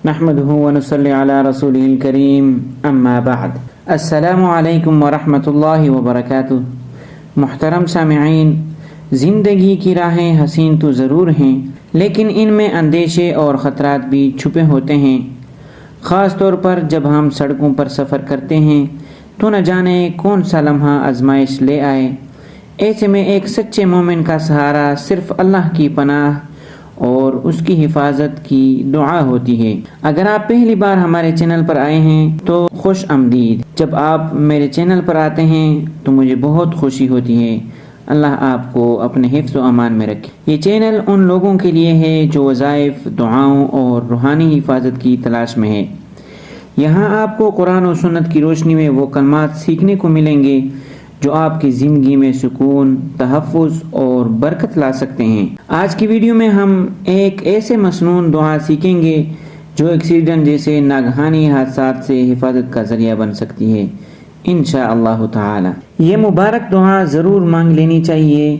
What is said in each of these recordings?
نحمده ونصلي على رسوله الكريم اما بعد السلام علیکم ورحمۃ اللہ وبرکاتہ۔ محترم سامعین، زندگی کی راہیں حسین تو ضرور ہیں، لیکن ان میں اندیشے اور خطرات بھی چھپے ہوتے ہیں۔ خاص طور پر جب ہم سڑکوں پر سفر کرتے ہیں تو نہ جانے کون سا لمحہ آزمائش لے آئے۔ ایسے میں ایک سچے مومن کا سہارا صرف اللہ کی پناہ اور اس کی حفاظت کی دعا ہوتی ہے۔ اگر آپ پہلی بار ہمارے چینل پر آئے ہیں تو خوش آمدید۔ جب آپ میرے چینل پر آتے ہیں تو مجھے بہت خوشی ہوتی ہے۔ اللہ آپ کو اپنے حفظ و امان میں رکھے۔ یہ چینل ان لوگوں کے لیے ہے جو وظائف، دعاؤں اور روحانی حفاظت کی تلاش میں ہے۔ یہاں آپ کو قرآن و سنت کی روشنی میں وہ کلمات سیکھنے کو ملیں گے جو آپ کی زندگی میں سکون، تحفظ اور برکت لا سکتے ہیں۔ آج کی ویڈیو میں ہم ایک ایسے مسنون دعا سیکھیں گے جو ایکسیڈنٹ جیسے ناگہانی حادثات سے حفاظت کا ذریعہ بن سکتی ہے انشاءاللہ تعالی۔ یہ مبارک دعا ضرور مانگ لینی چاہیے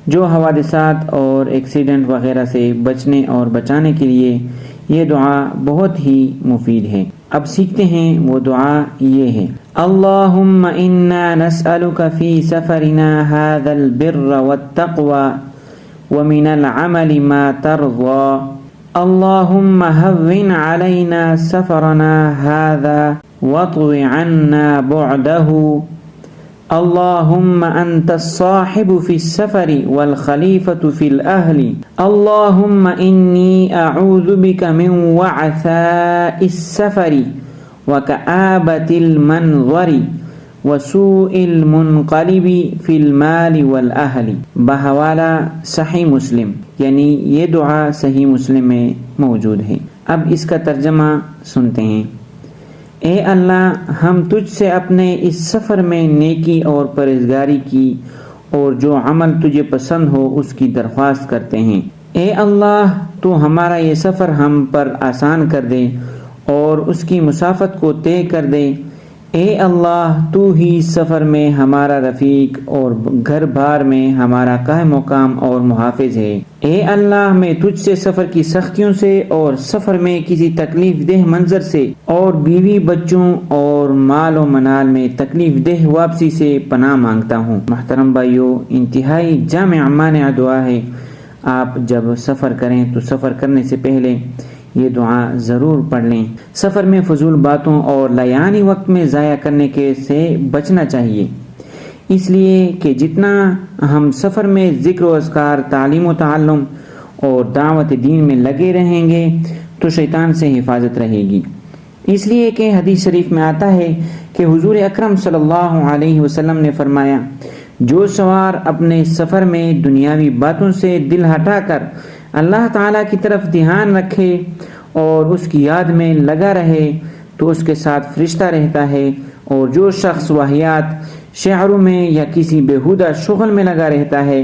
جو حوادثات اور ایکسیڈنٹ وغیرہ سے بچنے اور بچانے کے لیے یہ دعا بہت ہی مفید ہے۔ اب سیکھتے ہیں وہ دعا یہ ہے: اللہم انا نسألک فی سفرنا هذا البر والتقوى ومن العمل ما ترضى اللہم هون علینا سفرنا هذا واطو عنا بعده اللہم انت الصاحب فی السفر والخلیفة فی الأہل اللہم انی اعوذ بک من وعثاء السفر وکآبۃ المنظر وسوء المنقلب فی المال والأہل۔ بحوالہ صحیح مسلم، یعنی یہ دعا صحیح مسلم میں موجود ہے۔ اب اس کا ترجمہ سنتے ہیں۔ اے اللہ، ہم تجھ سے اپنے اس سفر میں نیکی اور پرہیزگاری کی اور جو عمل تجھے پسند ہو اس کی درخواست کرتے ہیں۔ اے اللہ، تو ہمارا یہ سفر ہم پر آسان کر دے اور اس کی مسافت کو طے کر دے۔ اے اللہ، تو ہی سفر میں ہمارا رفیق اور گھر بار میں ہمارا قائم مقام اور محافظ ہے۔ اے اللہ، میں تجھ سے سفر کی سختیوں سے اور سفر میں کسی تکلیف دہ منظر سے اور بیوی بچوں اور مال و منال میں تکلیف دہ واپسی سے پناہ مانگتا ہوں۔ محترم بھائیو، انتہائی جامع مانع دعا ہے۔ آپ جب سفر کریں تو سفر کرنے سے پہلے یہ دعا ضرور پڑھ لیں۔ سفر میں فضول باتوں اور لیانی وقت میں ضائع کرنے کے سے بچنا چاہیے، اس لیے کہ جتنا ہم سفر میں ذکر و اذکار، تعلیم و تعلم اور دعوت دین میں لگے رہیں گے تو شیطان سے حفاظت رہے گی۔ اس لیے کہ حدیث شریف میں آتا ہے کہ حضور اکرم صلی اللہ علیہ وسلم نے فرمایا، جو سوار اپنے سفر میں دنیاوی باتوں سے دل ہٹا کر اللہ تعالیٰ کی طرف دھیان رکھے اور اس کی یاد میں لگا رہے تو اس کے ساتھ فرشتہ رہتا ہے، اور جو شخص واہیات شعروں میں یا کسی بیہودہ شغل میں لگا رہتا ہے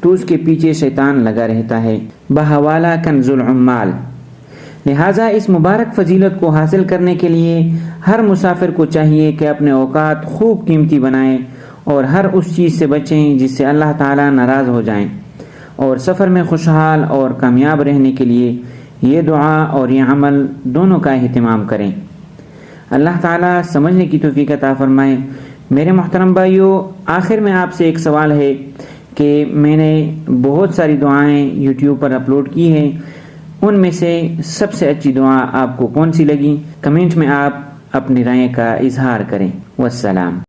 تو اس کے پیچھے شیطان لگا رہتا ہے۔ بحوالہ کنز العمال۔ لہٰذا اس مبارک فضیلت کو حاصل کرنے کے لیے ہر مسافر کو چاہیے کہ اپنے اوقات خوب قیمتی بنائیں اور ہر اس چیز سے بچیں جس سے اللہ تعالیٰ ناراض ہو جائیں، اور سفر میں خوشحال اور کامیاب رہنے کے لیے یہ دعا اور یہ عمل دونوں کا اہتمام کریں۔ اللہ تعالیٰ سمجھنے کی توفیق عطا فرمائے۔ میرے محترم بھائیو، آخر میں آپ سے ایک سوال ہے کہ میں نے بہت ساری دعائیں یوٹیوب پر اپلوڈ کی ہیں، ان میں سے سب سے اچھی دعا آپ کو کون سی لگی؟ کمنٹ میں آپ اپنی رائے کا اظہار کریں۔ والسلام۔